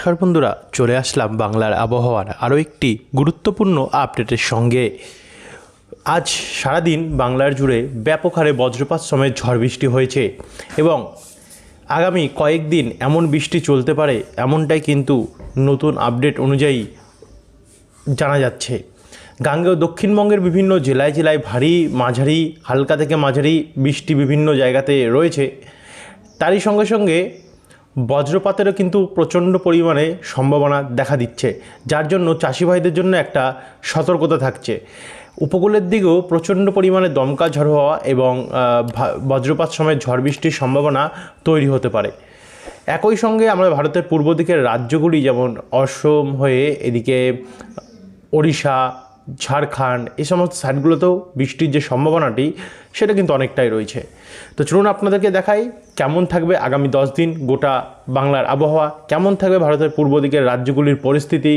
নমস্কার বন্ধুরা, চলে আসলাম বাংলার আবহাওয়ার আরও একটি গুরুত্বপূর্ণ আপডেটের সঙ্গে। আজ সারাদিন বাংলার জুড়ে ব্যাপক হারে বজ্রপাত সমেত ঝড় বৃষ্টি হয়েছে এবং আগামী কয়েকদিন এমন বৃষ্টি চলতে পারে, এমনটাই কিন্তু নতুন আপডেট অনুযায়ী জানা যাচ্ছে। গাঙ্গেয় দক্ষিণবঙ্গের বিভিন্ন জেলায় জেলায় ভারী মাঝারি হালকা থেকে মাঝারি বৃষ্টি বিভিন্ন জায়গাতে রয়েছে। তারই সঙ্গে সঙ্গে বজ্রপাতেরও কিন্তু প্রচণ্ড পরিমাণে সম্ভাবনা দেখা দিচ্ছে, যার জন্য চাষি ভাইদের জন্য একটা সতর্কতা থাকছে। উপকূলের দিকেও প্রচণ্ড পরিমাণে দমকা ঝড় হওয়া এবং বজ্রপাত সময় ঝড় বৃষ্টির সম্ভাবনা তৈরি হতে পারে। একই সঙ্গে আমরা ভারতের পূর্ব দিকের রাজ্যগুলি যেমন অসম হয়ে এদিকে ওড়িশা, ঝাড়খণ্ড, এই সমস্ত সাইডগুলোতেও বৃষ্টির যে সম্ভাবনাটি সেটা কিন্তু অনেকটাই রয়েছে। তো চলুন আপনাদেরকে দেখাই কেমন থাকবে আগামী 10 দিন গোটা বাংলার আবহাওয়া, কেমন থাকবে ভারতের পূর্ব দিকের রাজ্যগুলির পরিস্থিতি,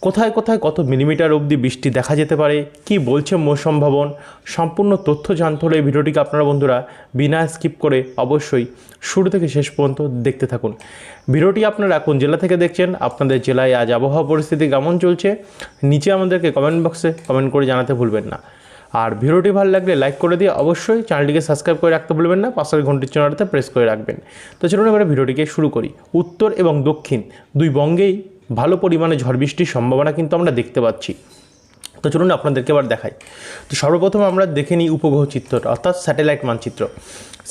কোথায় কোথায় কত মিলিমিটার অবধি বৃষ্টি দেখা যেতে পারে, কি বলছে মৌসুম ভবন। সম্পূর্ণ তথ্য জানতে হলে এই ভিডিওটিকে আপনারা বন্ধুরা বিনা স্কিপ করে অবশ্যই শুরু থেকে শেষ পর্যন্ত দেখতে থাকুন। ভিডিওটি আপনারা কোন জেলা থেকে দেখছেন, আপনাদের জেলায় আজ আবহাওয়া পরিস্থিতি কেমন চলছে, নিচে আমাদেরকে কমেন্ট বক্সে কমেন্ট করে জানাতে ভুলবেন না। আর ভিডিওটি ভালো লাগলে লাইক করে দিয়ে অবশ্যই চ্যানেলটিকে সাবস্ক্রাইব করে রাখতে ভুলবেন না, পাশের ঘন্টির চিহ্নটাতে প্রেস করে রাখবেন। তো চলুন এবারে ভিডিওটিকে শুরু করি। উত্তর এবং দক্ষিণ দুই বঙ্গেই ভালো পরিমাণে ঝড় বৃষ্টির সম্ভাবনা কিন্তু আমরা দেখতে পাচ্ছি। তো চলুন আপনাদেরকে এবার দেখাই। তো সর্বপ্রথম আমরা দেখে নিই উপগ্রহ চিত্রটা, অর্থাৎ স্যাটেলাইট মানচিত্র।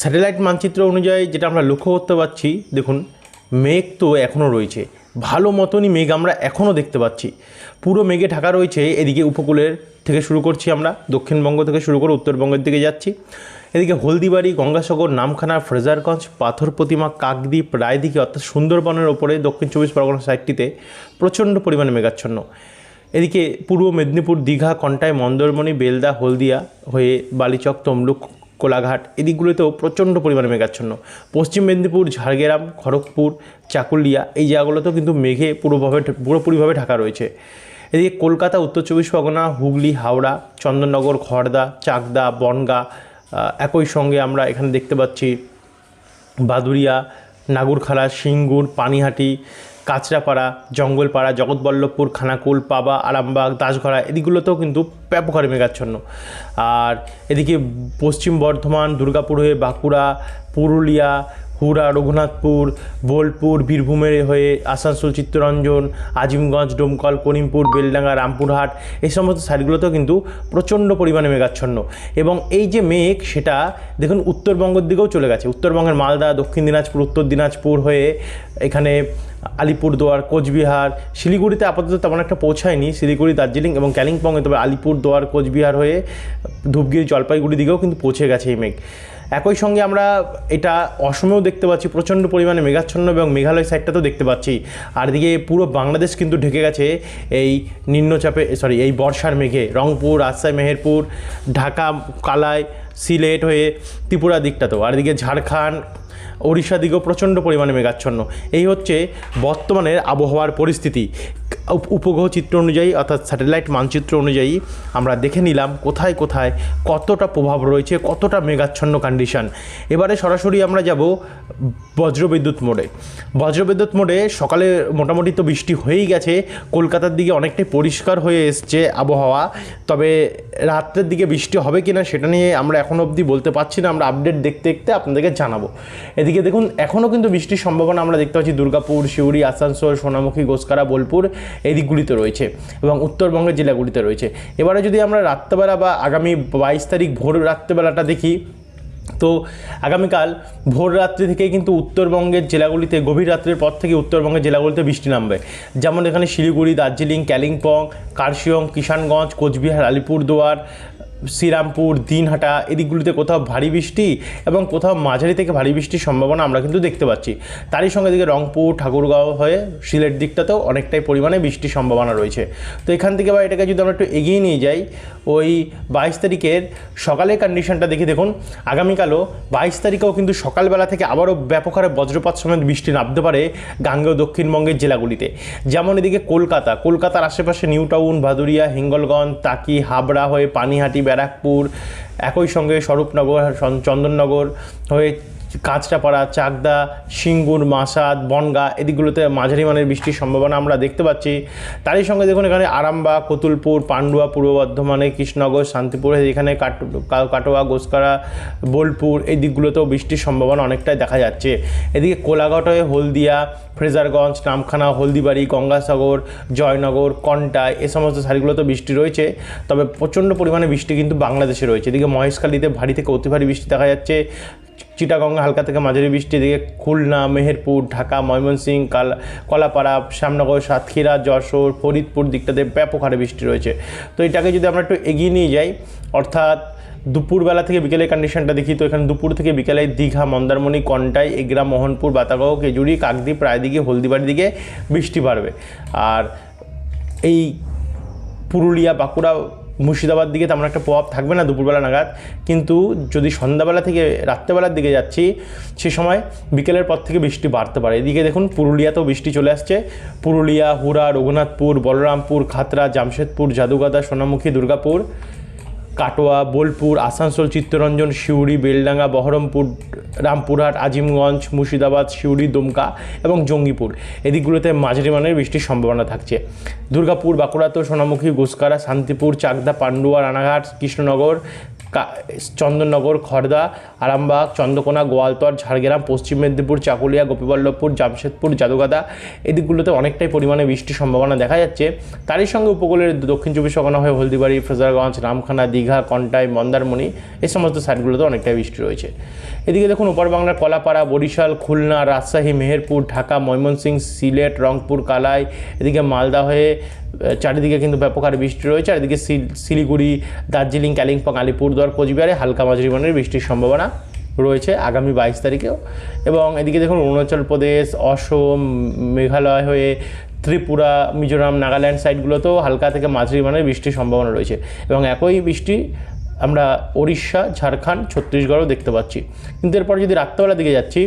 স্যাটেলাইট মানচিত্র অনুযায়ী যেটা আমরা লক্ষ্য করতে পারছি, দেখুন মেঘ তো এখনও রয়েছে, ভালো মতনই মেঘ আমরা এখনও দেখতে পাচ্ছি। পুরো মেঘে ঢাকা রয়েছে। এদিকে উপকূলের থেকে শুরু করছি আমরা, দক্ষিণবঙ্গ থেকে শুরু করে উত্তরবঙ্গের দিকে যাচ্ছি। এদিকে হলদিবাড়ি, গঙ্গাসাগর, নামখানা, ফ্রেজারগঞ্জ, পাথর প্রতিমা, কাকদ্বীপ, রায়দিঘি অর্থাৎ সুন্দরবনের ওপরে দক্ষিণ 24 পরগনা সাইডটিতে প্রচণ্ড পরিমাণে মেঘাচ্ছন্ন। এদিকে পূর্ব মেদিনীপুর, দীঘা, কন্টাই, মন্দারমণি, বেলদা, হলদিয়া হয়ে বালিচক, তমলুক, কোলাঘাট এদিকগুলোতেও প্রচণ্ড পরিমাণে মেঘাচ্ছন্ন। পশ্চিম মেদিনীপুর, ঝাড়গ্রাম, খড়গপুর, চাকুলিয়া এই জায়গাগুলোতেও কিন্তু মেঘে পুরোপুরিভাবে ঢাকা রয়েছে। এদিকে কলকাতা, উত্তর 24 পরগনা, হুগলি, হাওড়া, চন্দননগর, খড়দা, চাকদা, বনগাঁ, একই সঙ্গে আমরা এখানে দেখতে পাচ্ছি বাদুড়িয়া, নাগুরখালা, সিঙ্গুর, পানিহাটি, কাঁচরাপাড়া, জঙ্গলপাড়া, জগৎবল্লভপুর, খানাকুল, পাবা, আরামবাগ, দাসগড়া এদিকগুলোতেও কিন্তু ব্যাপক হারে মেঘাচ্ছন্ন। আর এদিকে পশ্চিম বর্ধমান, দুর্গাপুর হয়ে বাঁকুড়া, পুরুলিয়া, হুড়া, রঘুনাথপুর, বোলপুর, বীরভূমের হয়ে আসানসোল, চিত্তরঞ্জন, আজিমগঞ্জ, ডোমকল, করিমপুর, বেলডাঙ্গা, রামপুরহাট এই সমস্ত সাইডগুলোতেও কিন্তু প্রচণ্ড পরিমাণে মেঘাচ্ছন্ন। এবং এই যে মেঘ সেটা দেখুন উত্তরবঙ্গের দিকেও চলে গেছে। উত্তরবঙ্গের মালদা, দক্ষিণ দিনাজপুর, উত্তর দিনাজপুর হয়ে এখানে আলিপুরদুয়ার, কোচবিহার, শিলিগুড়িতে আপাতত তেমন একটা পৌঁছায়নি, শিলিগুড়ি, দার্জিলিং এবং কালিম্পংয়ে, তবে আলিপুরদুয়ার, কোচবিহার হয়ে ধূপগিরি, জলপাইগুড়ি দিকেও কিন্তু পৌঁছে গেছে এই মেঘ। একই সঙ্গে আমরা এটা অসমেও দেখতে পাচ্ছি প্রচণ্ড পরিমাণে মেঘাচ্ছন্ন এবং মেঘালয় সাইডটাতেও দেখতে পাচ্ছি। আর এদিকে পুরো বাংলাদেশ কিন্তু ঢেকে গেছে এই এই বর্ষার মেঘে। রংপুর, রাজশাহী, মেহেরপুর, ঢাকা, কালাই, সিলেট হয়ে ত্রিপুরা দিকটাতেও, আর এদিকে ঝাড়খণ্ড, ওড়িশা দিকেও প্রচণ্ড পরিমাণে মেঘাচ্ছন্ন। এই হচ্ছে বর্তমানের আবহাওয়ার পরিস্থিতি। উপগ্রহ চিত্র অনুযায়ী অর্থাৎ স্যাটেলাইট মানচিত্র অনুযায়ী আমরা দেখে নিলাম কোথায় কোথায় কতটা প্রভাব রয়েছে, কতটা মেঘাচ্ছন্ন কন্ডিশন। এবারে সরাসরি আমরা যাব বজ্রবিদ্যুৎ মোডে। বজ্রবিদ্যুৎ মোডে সকালে মোটামুটি তো বৃষ্টি হয়েই গেছে, কলকাতার দিকে অনেকটাই পরিষ্কার হয়ে এসছে আবহাওয়া। তবে রাত্রের দিকে বৃষ্টি হবে কিনা সেটা নিয়ে আমরা এখনও অবধি বলতে পারছি না, আমরা আপডেট দেখতে দেখতে আপনাদেরকে জানাবো। এদিকে দেখুন এখনও কিন্তু বৃষ্টির সম্ভাবনা আমরা দেখতে পাচ্ছি দুর্গাপুর, সিউড়ি, আসানসোল, সোনামুখী, গোসকারা, বোলপুর এই দিকগুলিতে রয়েছে এবং উত্তরবঙ্গের জেলাগুলিতে রয়েছে। এবারে যদি আমরা রাত্রেবেলা বা আগামী 22 তারিখ ভোর রাত্রেবেলাটা দেখি, তো আগামীকাল ভোর রাত্রি থেকে কিন্তু উত্তরবঙ্গের জেলাগুলিতে গভীর রাত্রের পর থেকে উত্তরবঙ্গের জেলাগুলিতে বৃষ্টি নামবে। যেমন এখানে শিলিগুড়ি, দার্জিলিং, কালিম্পং, কার্শিয়ং, কিষানগঞ্জ, কোচবিহার, আলিপুরদুয়ার, শ্রীরামপুর, দিনহাটা এদিকগুলিতে কোথাও ভারী বৃষ্টি এবং কোথাও মাঝারি থেকে ভারী বৃষ্টির সম্ভাবনা আমরা কিন্তু দেখতে পাচ্ছি। তারই সঙ্গে দিকে রংপুর, ঠাকুরগাঁও হয়ে সিলেট দিকটাতেও অনেকটাই পরিমাণে বৃষ্টির সম্ভাবনা রয়েছে। তো এখান থেকে বা এটাকে যদি আমরা একটু এগিয়ে নিয়ে যাই, ওই 22 তারিখের সকালের কন্ডিশনটা দেখি। দেখুন আগামীকালও 22 তারিখেও কিন্তু সকালবেলা থেকে আবারও ব্যাপক হারে বজ্রপাত সমেত বৃষ্টি নামতে পারে গাঙ্গেয় দক্ষিণবঙ্গের জেলাগুলিতে। যেমন এদিকে কলকাতার আশেপাশে নিউ টাউন, ভাদুরিয়া, হিঙ্গলগঞ্জ, টাকি, হাবড়া হয়ে পানিহাটি, ব্যারাকপুর, একই সঙ্গে স্বরূপনগর, চন্দননগর হয়ে কাঁচরাপাড়া, চাকদা, সিঙ্গুর, মাসাদ, বনগাঁ এদিকগুলোতে মাঝারি মানের বৃষ্টির সম্ভাবনা আমরা দেখতে পাচ্ছি। তারই সঙ্গে দেখুন এখানে আরামবাগ, কতুলপুর, পান্ডুয়া, পূর্ব বর্ধমানে কৃষ্ণনগর, শান্তিপুর, এখানে কাটোয়া, গোসকারা, বোলপুর এই দিকগুলোতেও বৃষ্টির সম্ভাবনা অনেকটাই দেখা যাচ্ছে। এদিকে কোলাঘাট হয়ে হলদিয়া, ফ্রেজারগঞ্জ, নামখানা, হলদিবাড়ি, গঙ্গাসাগর, জয়নগর, কন্টাই এ সমস্ত সাইডগুলোতে বৃষ্টি রয়েছে। তবে প্রচণ্ড পরিমাণে বৃষ্টি কিন্তু বাংলাদেশে রয়েছে। এদিকে মহেশখালীতে ভারী থেকে অতি ভারী বৃষ্টি দেখা যাচ্ছে। চিটাগঙ্গা হালকা থেকে মাঝারি বৃষ্টি, এদিকে খুলনা, মেহেরপুর, ঢাকা, ময়মনসিংহ, কলাপাড়া, শ্যামনগর, সাতক্ষীরা, যশোর, ফরিদপুর দিকটাতে ব্যাপক হারে বৃষ্টি রয়েছে। তো এটাকে যদি আমরা একটু এগিয়ে নিয়ে যাই, অর্থাৎ দুপুরবেলা থেকে বিকেলের কন্ডিশনটা দেখি, তো এখানে দুপুর থেকে বিকেলে দীঘা, মন্দারমণি, কন্টাই, এগরা, মোহনপুর, বাতাগাঁও, কেজুরি, কাকদ্বীপ, রায়দিঘি, হলদিবাড়ির দিকে বৃষ্টি বাড়বে। আর এই পুরুলিয়া, বাঁকুড়া, মুর্শিদাবাদ দিকে তেমন একটা প্রভাব থাকবে না দুপুরবেলা নাগাদ, কিন্তু যদি সন্ধ্যাবেলা থেকে রাত্রেবেলার দিকে যাচ্ছি সে সময় বিকেলের পর থেকে বৃষ্টি বাড়তে পারে। এদিকে দেখুন পুরুলিয়াতেও বৃষ্টি চলে আসছে। পুরুলিয়া, হুড়া, রঘুনাথপুর, বলরামপুর, খাতড়া, জামশেদপুর, জাদুগাদা, সোনামুখী, দুর্গাপুর, কাটোয়া, বোলপুর, আসানসোল, চিত্তরঞ্জন, সিউড়ি, বেলডাঙ্গা, বহরমপুর, রামপুরহাট, আজিমগঞ্জ, মুর্শিদাবাদ, সিউড়ি, দুমকা এবং জঙ্গিপুর এদিকগুলোতে মাঝারি মানের বৃষ্টির সম্ভাবনা থাকছে। দুর্গাপুর, বাঁকুড়াতেও সোনামুখী, গোসকারা, শান্তিপুর, চাকদা, পান্ডুয়া, রানাঘাট, কৃষ্ণনগর, চন্দননগর, খড়দা, আরামবাগ, চন্দ্রকোনা, গোয়ালতর, ঝাড়গ্রাম, পশ্চিম মেদিনীপুর, চাকুলিয়া, গোপীবল্লভপুর, জামশেদপুর, জাদুগাদা এদিকগুলোতে অনেকটাই পরিমাণে বৃষ্টির সম্ভাবনা দেখা যাচ্ছে। তারই সঙ্গে উপকূলের দক্ষিণ চব্বিশ পরগনা হয়ে হলদিবাড়ি, ফ্রেজারগঞ্জ, রামখানা, দীঘা, কন্টাই, মন্দারমণি এই সমস্ত সাইডগুলোতে অনেকটাই বৃষ্টি রয়েছে। এদিকে দেখুন উপর বাংলার কলাপাড়া, বরিশাল, খুলনা, রাজশাহী, মেহেরপুর, ঢাকা, ময়মনসিংহ, সিলেট, রংপুর, কালাই, এদিকে মালদা হয়ে চারিদিকে কিন্তু ব্যাপক হারে বৃষ্টি রয়েছে। আর এদিকে শিলিগুড়ি, দার্জিলিং, কালিম্পং, আলিপুরদুয়ার, কোচবিহারে হালকা মাঝারি মানের বৃষ্টির সম্ভাবনা রয়েছে আগামী 22 তারিখেও। এবং এদিকে দেখুন অরুণাচল প্রদেশ, অসম, মেঘালয় হয়ে ত্রিপুরা, মিজোরাম, নাগাল্যান্ড সাইডগুলোতেও হালকা থেকে মাঝারি মানের বৃষ্টির সম্ভাবনা রয়েছে। এবং একই বৃষ্টি আমরা ওড়িশা, ঝাড়খণ্ড, ছত্তিশগড়ও দেখতে পাচ্ছি। কিন্তু এরপর যদি রাত্রেবেলার দিকে যাচ্ছি,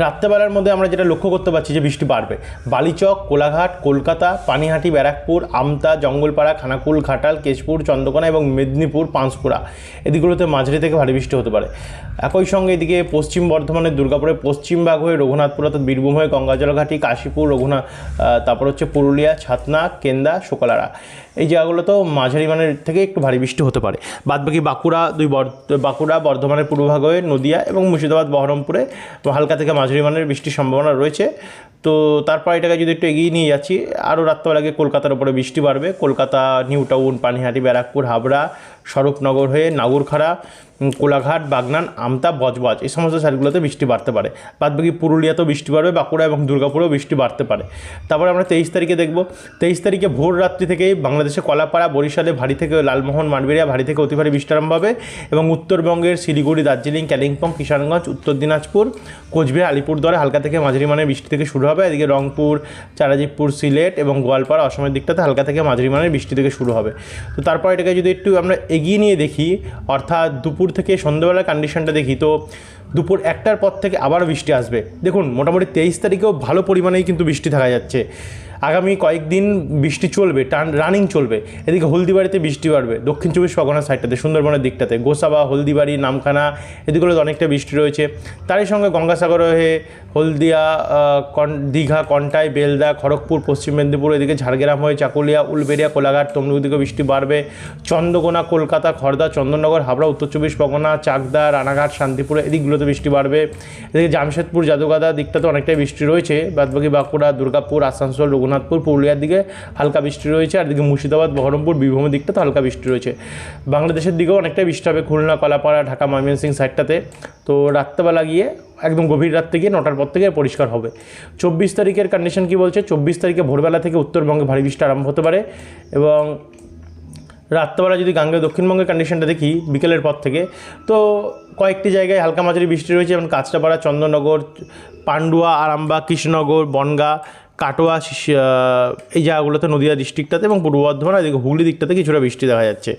রাত্রেবেলার মধ্যে আমরা যেটা লক্ষ্য করতে পারছি যে বৃষ্টি বাড়বে। বালিচক, কোলাঘাট, কলকাতা, পানিহাটি, ব্যারাকপুর, আমতা, জঙ্গলপাড়া, খানাকুল, ঘাটাল, কেশপুর, চন্দ্রকোনা এবং মেদিনীপুর, পাঁশকুড়া এদিকগুলোতে মাঝারি থেকে ভারী বৃষ্টি হতে পারে। একই সঙ্গে এদিকে পশ্চিম বর্ধমানের দুর্গাপুরের পশ্চিমবাগ হয়ে রঘুনাথপুর অর্থাৎ বীরভূম হয়ে গঙ্গাজলঘাটি, কাশীপুর, তারপর হচ্ছে পুরুলিয়া, ছাতনা, কেন্দা, শুকলারা এই জায়গাগুলোতেও মাঝারি মানের থেকে একটু ভারী বৃষ্টি হতে পারে। বাদবাকি বাঁকুড়া, বর্ধমানের পূর্বভাগ হয়ে নদিয়া এবং মুর্শিদাবাদ, বহরমপুরে হালকা থেকে মাঝারি মানের বৃষ্টির সম্ভাবনা রয়েছে। তো তারপর এটাকে যদি একটু এগিয়ে নিয়ে যাচ্ছি, আরও রাত্রেবেলাকে কলকাতার উপরে বৃষ্টি বাড়বে। কলকাতা, নিউ টাউন, পানিহাটি, ব্যারাকপুর, হাবড়া, স্বরূপনগর হয়ে নাগরখাড়া, কোলাঘাট, বাগনান, আমতা, বজবজ এই সমস্ত সাইডগুলোতে বৃষ্টি বাড়তে পারে। বাদবাকি পুরুলিয়াতেও বৃষ্টি বাড়বে, বাঁকুড়া এবং দুর্গাপুরেও বৃষ্টি বাড়তে পারে। তারপরে আমরা 23 তারিখে দেখব। 23 তারিখে ভোর রাত্রি থেকেই বাংলাদেশে কলাপাড়া, বরিশালে ভারী থেকে লালমোহন, মানবেরিয়া ভারী থেকে অতি ভারী বৃষ্টি আরম্ভ হবে। এবং উত্তরবঙ্গের শিলিগুড়ি, দার্জিলিং, কালিম্পং, কিষানগঞ্জ, উত্তর দিনাজপুর, কোচবিহার, আলিপুরদুয়ারে হালকা থেকে মাঝারি মানের বৃষ্টি থেকে শুরু হবে। এদিকে রংপুর, চারাজিপুর, সিলেট এবং গোয়ালপাড়া অসমের দিকটাতে হালকা থেকে মাঝারি মানের বৃষ্টি থেকে শুরু হবে। তো তারপর এটাকে যদি একটু আমরা এগিয়ে নিয়ে দেখি, অর্থাৎ দুপুর থেকে সন্ধ্যাবেলার কন্ডিশনটা দেখি, তো দুপুর 1টার পর থেকে আবার বৃষ্টি আসবে। দেখুন মোটামুটি 23 তারিখেও ভালো পরিমাণেই কিন্তু বৃষ্টি দেখা যাচ্ছে। আগামী কয়েকদিন বৃষ্টি চলবে, রানিং চলবে। এদিকে হলদিবাড়িতে বৃষ্টি বাড়বে, দক্ষিণ চব্বিশ পরগনা সাইডটাতে, সুন্দরবনের দিকটাতে, গোসাবা, হলদিবাড়ি, নামখানা এদিকগুলোতে অনেকটা বৃষ্টি রয়েছে। তারই সঙ্গে গঙ্গাসাগর হয়ে হলদিয়া, দীঘা, কন্টাই, বেলদা, খড়গপুর, পশ্চিম মেদিনীপুর, এদিকে ঝাড়গ্রাম হয়ে চাকুলিয়া, উলবেড়িয়া, কোলাঘাট, তমলুক দিকে বৃষ্টি বাড়বে। চন্দ্রকোনা, কলকাতা, খড়দা, চন্দননগর, হাবড়া, উত্তর চব্বিশ পরগনা, চাকদা, রানাঘাট, শান্তিপুর এদিকগুলোতে বৃষ্টি বাড়বে। এদিকে জামশেদপুর, জাদুগাদা দিকটাতে অনেকটাই বৃষ্টি রয়েছে। বাদবাকি বাঁকুড়া, দুর্গাপুর, আসানসোল, রঘুনাথপুর, পুরুলিয়ার দিকে হালকা বৃষ্টি রয়েছে। আর এদিকে মুর্শিদাবাদ, বহরমপুর, বীরভূমের দিকটাতে হালকা বৃষ্টি রয়েছে। বাংলাদেশের দিকেও অনেকটাই বৃষ্টি হবে, খুলনা, কলাপাড়া, ঢাকা, ময়মনসিংহ সাইডটাতে। তো রাত্রেবেলা গিয়ে একদম গভীর রাত্রে গিয়ে 9টার পর থেকে পরিষ্কার হবে। 24 তারিখের কন্ডিশন কী বলছে? 24 তারিখে ভোরবেলা থেকে উত্তরবঙ্গে ভারী বৃষ্টি আরম্ভ হতে পারে। এবং রাত্রেবেলা যদি গাঙ্গেয় দক্ষিণবঙ্গের কন্ডিশনটা দেখি বিকেলের পর থেকে, তো কয়েকটি জায়গায় হালকা মাঝারি বৃষ্টি রয়েছে, যেমন কাঁচরাপাড়া, চন্দননগর, পান্ডুয়া, আরামবাগ, কৃষ্ণনগর, বনগাঁ, কাটোয়া এই জায়গাগুলোতে, নদিয়া ডিস্ট্রিক্টটাতে এবং পূর্ব বর্ধমান এদিকে হুগলি দিকটাতে কিছুটা বৃষ্টি দেখা যাচ্ছে।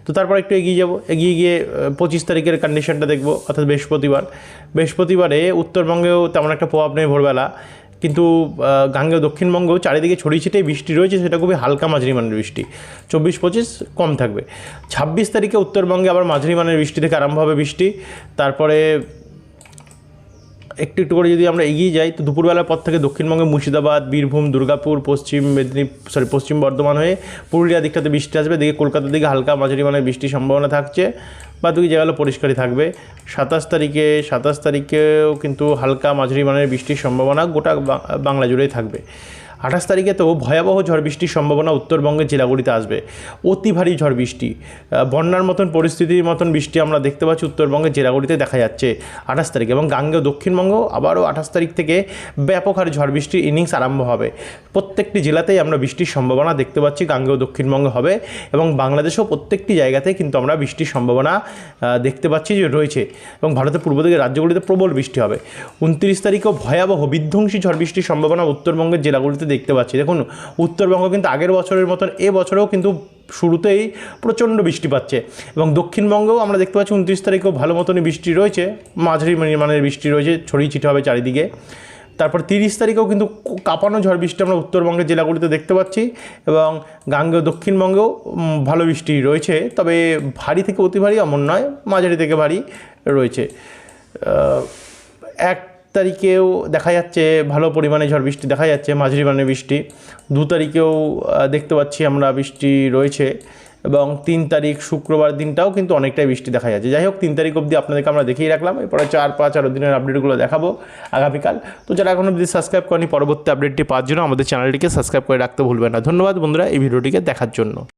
তো তারপর একটু এগিয়ে যাব, এগিয়ে গিয়ে 25 তারিখের কন্ডিশনটা দেখব, অর্থাৎ বৃহস্পতিবারে উত্তরবঙ্গেও তেমন একটা প্রভাব নেই ভোরবেলা, কিন্তু গাঙ্গেয় দক্ষিণবঙ্গেও চারিদিকে ছড়িয়ে ছিটিয়ে বৃষ্টি রয়েছে, সেটা খুবই হালকা মাঝারি মানের বৃষ্টি। 24-25 কম থাকবে। 26 তারিখে উত্তরবঙ্গে আবার মাঝারি মানের বৃষ্টি থেকে আরম্ভ হবে বৃষ্টি। তারপরে একটু একটু করে যদি আমরা এগিয়ে যাই তো দুপুরবেলার পর থেকে দক্ষিণবঙ্গে মুর্শিদাবাদ, বীরভূম, দুর্গাপুর, পশ্চিম বর্ধমান হয়ে পুরুলিয়া দিকটাতে বৃষ্টি আসবে। দিকে কলকাতার দিকে হালকা মাঝারি মানের বৃষ্টির সম্ভাবনা থাকছে, বাকি জায়গাগুলো পরিষ্কারই থাকবে। 27 তারিখেও কিন্তু হালকা মাঝারি মানের বৃষ্টির সম্ভাবনা গোটা বাংলা জুড়েই থাকবে। 28 তারিখে তো ভয়াবহ ঝড় বৃষ্টির সম্ভাবনা উত্তরবঙ্গের জেলাগুলিতে আসবে। অতি ভারী ঝড় বৃষ্টি, বন্যার মতন পরিস্থিতির মতন বৃষ্টি আমরা দেখতে পাচ্ছি উত্তরবঙ্গের জেলাগুলিতে দেখা যাচ্ছে 28 তারিখে। এবং গাঙ্গেয় দক্ষিণবঙ্গেও আবারও 28 তারিখ থেকে ব্যাপক হারে ঝড় বৃষ্টির ইনিংস আরম্ভ হবে। প্রত্যেকটি জেলাতেই আমরা বৃষ্টির সম্ভাবনা দেখতে পাচ্ছি গাঙ্গেয় দক্ষিণবঙ্গে হবে, এবং বাংলাদেশেও প্রত্যেকটি জায়গাতে কিন্তু আমরা বৃষ্টির সম্ভাবনা দেখতে পাচ্ছি যে রয়েছে। এবং ভারতের পূর্ব দিকের রাজ্যগুলিতে প্রবল বৃষ্টি হবে। 29 তারিখেও ভয়াবহ বিধ্বংসী ঝড় বৃষ্টির সম্ভাবনা উত্তরবঙ্গের জেলাগুলিতে দেখতে পাচ্ছি। দেখুন, উত্তরবঙ্গ কিন্তু আগের বছরের মতন এবছরেও কিন্তু শুরুতেই প্রচণ্ড বৃষ্টি পাচ্ছে, এবং দক্ষিণবঙ্গেও আমরা দেখতে পাচ্ছি 29 তারিখেও ভালো মতনই বৃষ্টি রয়েছে, মাঝারি মানের বৃষ্টি রয়েছে, ছড়িয়ে ছিটে হবে চারিদিকে। তারপর 30 তারিখেও কিন্তু কাঁপানো ঝড় বৃষ্টি আমরা উত্তরবঙ্গের জেলাগুলিতে দেখতে পাচ্ছি, এবং গাঙ্গেয় দক্ষিণবঙ্গেও ভালো বৃষ্টি রয়েছে, তবে ভারী থেকে অতি ভারী এমন নয়, মাঝারি থেকে ভারী রয়েছে। 1 তারিখেও দেখা যাচ্ছে ভালো পরিমাণে ঝড় বৃষ্টি দেখা যাচ্ছে, মাঝারি মানের বৃষ্টি। 2 তারিখেও দেখতে পাচ্ছি আমরা বৃষ্টি রয়েছে, এবং 3 তারিখ শুক্রবার দিনটাও কিন্তু অনেকটাই বৃষ্টি দেখা যাচ্ছে। যাই হোক, 3 তারিখ অবধি আপনাদেরকে আমরা দেখিয়ে রাখলাম, এরপরে 4, 5 আরও দিনের আপডেটগুলো দেখাবো আগামীকাল। তো যারা এখন অবধি সাবস্ক্রাইব করেনি, পরবর্তী আপডেটটি পাওয়ার জন্য আমাদের চ্যানেলটিকে সাবস্ক্রাইব করে রাখতে ভুলবেন না। ধন্যবাদ বন্ধুরা এই ভিডিওটিকে দেখার জন্য।